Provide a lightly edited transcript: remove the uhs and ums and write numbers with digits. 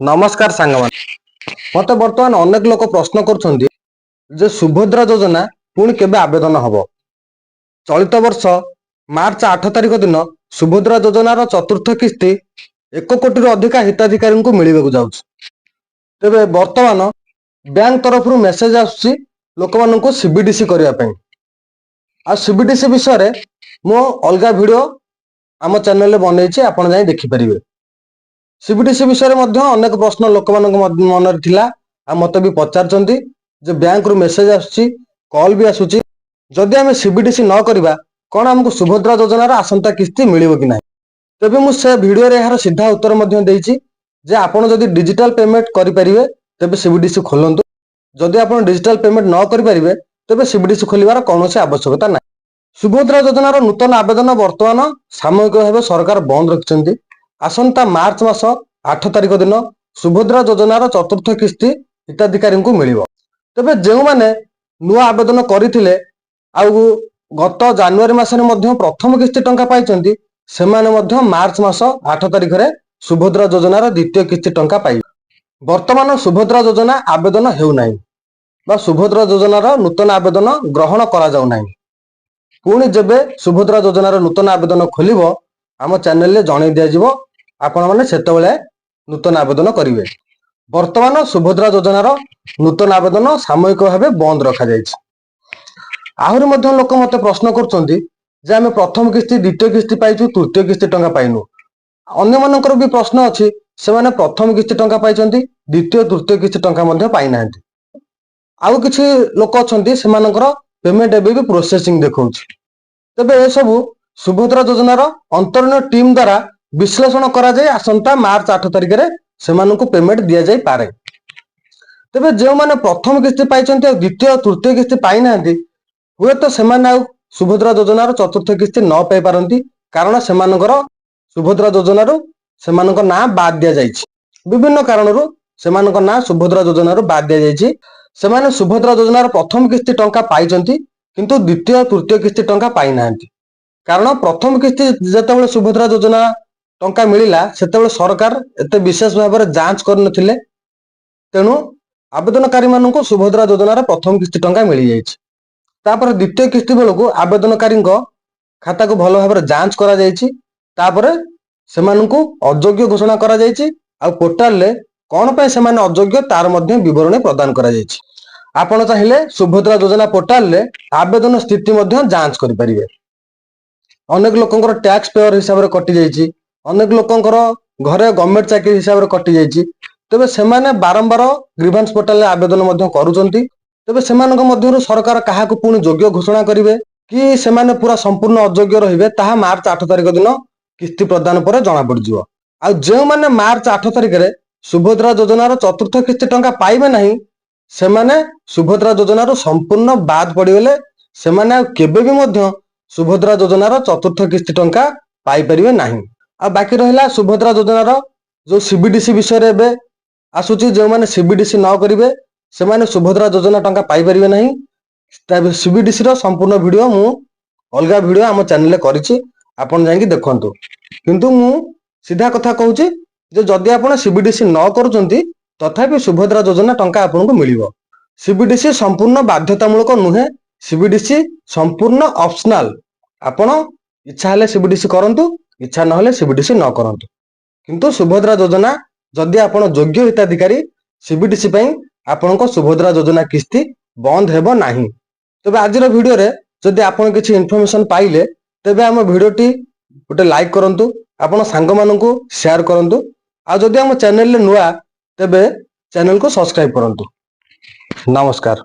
नमस्कार सांगमान मत बर्तमान अनेक लोक प्रश्न कर सुभद्रा योजना पुणी केबे आवेदन हम चलित वर्ष मार्च 8 तारिख दिन सुभद्रा योजनार चतुर्थ किस्ती 1 कोटी अधिका हिताधिकारी को मिलवा जाऊँ। तेबे वर्तमान बैंक तरफ मेसेज आसुची लोक मान सीबीडीसी करने आ सीबीडीसी विषय मो अलग वीडियो आम चैनल बनई आप देखिपारे। सीबीडीसी विषय में अनेक प्रश्न लोक मन थिला आ मत भी पचारचंती जे बैंक रु मेसेज आसुची कॉल भी आसुची जदि आम सीबीडीसी न करबा कौन हमको सुभद्रा योजनार आसंता किस्ती मिलिबो कि नाही। तेबे मु से वीडियो रे यार सीधा उत्तर मध्य देइची जे आपण जदि डिजिटल पेमेंट करि परिबे तेबे सीबीडीसी खोलंतु, जदि आपण डिजिटल पेमेंट न करि परिबे तेबे सीबीडीसी खोलिबार कोनोसी आवश्यकता नाही। सुभद्रा योजनार नूतन आवेदन वर्तमान सामयिक भाव सरकार बंद रखिछंती। आसंता मार्च मास 8 तारिख दिन सुभद्रा योजनार चतुर्थ किस्ती हिताधिकारी को मिलिबो। तेबे जेउ माने नुआ आवेदन करिथिले आउ गत जनवरी मासरे मध्य प्रथम किस्ती टंका पाइचंती सेमाने मध्य मार्च मास 8 तारिख रे सुभद्रा योजनार द्वितीय किस्ती टंका पाइ। वर्तमान सुभद्रा योजना आवेदन हेउ नाही बा सुभद्रा योजनार नूतन आवेदन ग्रहण करा जाउ नाही। पुणी जेबे सुभद्रा योजनार नूतन आवेदन खोलिबो आम चैनल रे जणाई दिया जिवो, आपण माने सेतेबेले नूतन आवेदन करिवे। वर्तमान सुभद्रा योजनार नूतन आवेदन सामयिक भाव बंद रखा जायछि। आहुरी मध्य लोक मते प्रश्न करछंती जे आमे प्रथम किस्ती द्वितीय किस्ती पाइछु तृतीय किस्ती टंका पाइनु। अन्य मानकर भी प्रश्न अछि से माने प्रथम किस्ती टंका पाइछंती द्वितीय तृतीय किस्ती टंका मध्ये पाइ नाहंती। आउ किछि लोक अछंती से मानकर पेमेंट एबे भी प्रोसेसिंग देखौछि। तबे ए सब सुभद्रा योजनार अंतरीण टीम द्वारा विश्लेषण करा जाय आसंता मार्च 8 तारिख रे सेमानकु पेमेंट दिया जाय पारे। तबे जे माने प्रथम किस्ती पाइछंती आ द्वितीय तृतीय किस्ती पाइ नाहंती हुए तो सेमाने आउ सुभद्रा योजनार चतुर्थ किस्ती न पाइ पारंती, कारण सेमानकर सुभद्रा योजनार सेमानकर ना बाद दिया जायछि। विभिन्न कारणरू सेमानकर ना सुभद्रा योजनार बाद दिया जायछि। सेमाने सुभद्रा योजनार प्रथम किस्ती टंका पाइछंती किंतु द्वितीय तृतीय किस्ती टंका पाइ नाहंती। कारण प्रथम किस्ती जेतेबेले सुभद्रा योजना टंका मिलिला सेतेबेले सरकार एते विशेष भाव में जांच करनथिले, तेणु आवेदनकारी माननको सुभद्रा योजनार प्रथम किस्ती टंका मिली जायछि। तापर द्वितीय किस्ती बेलको आवेदनकारी खाता को भल भाव में जांच करा जायछि। तापर सेमाननको अयोग्य घोषणा करा जायछि आ पोर्टल ले कोन पे सेमाने अयोग्य तार मध्ये विवरणी प्रदान करा जायछि। आपण चाहिले सुभद्रा योजना पोर्टल ले आवेदन स्थिति मध्ये जांच करि परिबे। अनेक लोकंकर टैक्स पेयर हिसाब रे कटि जायछि, अनेक लोकंकर घरे गवर्नमेंट चाकरी हिसाब रे कटि जायछि। तबे सेमाने बारंबार ग्रीवेंस पोर्टल ले आवेदन मध्ये करूचंती। तबे सेमानक मध्यरु सरकार काहाकु पुणी योग्य घोषणा करिवे कि सेमाने पूरा संपूर्ण अयोग्य रहिबे ताहा मार्च 8 तारिख दिन किस्ती प्रदान पर जणा पड़ जिवो। आ जे माने मार्च 8 तारिख रे सुभद्रा योजनार चतुर्थ किस्ती टंका पाइबे नाही सेमाने सुभद्रा योजनार संपूर्ण बाद पडिगले, सेमाने केबे भी मध्य सुभद्रा योजनार चतुर्थ किस्ती टंका पाई परिबे नाही। आ बाकी रहिला सुभद्रा योजनार जो सीबीडीसी विषय रे बे आसुची जे माने सीबीडीसी न करिवे सेमाने सुभद्रा योजना टंका पाई परिबे नाही। तबे सीबीडीसी रो संपूर्ण वीडियो मु अलगा वीडियो हम चैनल रे करिछि, आपण जाई कि देखंतु। किंतु मु सीधा कथा कहूची जे जदि आपण सीबीडीसी न करूचंती तथापि सुभद्रा योजना टंका आपनको मिलिबो। सीबीडीसी संपूर्ण बाध्यतामूलक नुहे, सीबीडीसी संपूर्ण ऑप्शनल। आपण इच्छा हेले सीबीडीसी करंतु, इच्छा न हेले सीबीडीसी न करंतु। किंतु सुभद्रा योजना जदि आपण योग्य हिताधिकारी सीबीडीसी पई आपनको सुभद्रा योजना किस्ती बंद हेबो नाही। तबे आजिर वीडियो रे जदि आपण किछि इन्फॉर्मेशन पाइले तबे हम वीडियोटी गोटे लाइक करंतु, आपण सांग माननकु शेयर करंतु। आ जदि हम चैनल ले नुआ तबे चैनल को सब्सक्राइब करंतु। नमस्कार।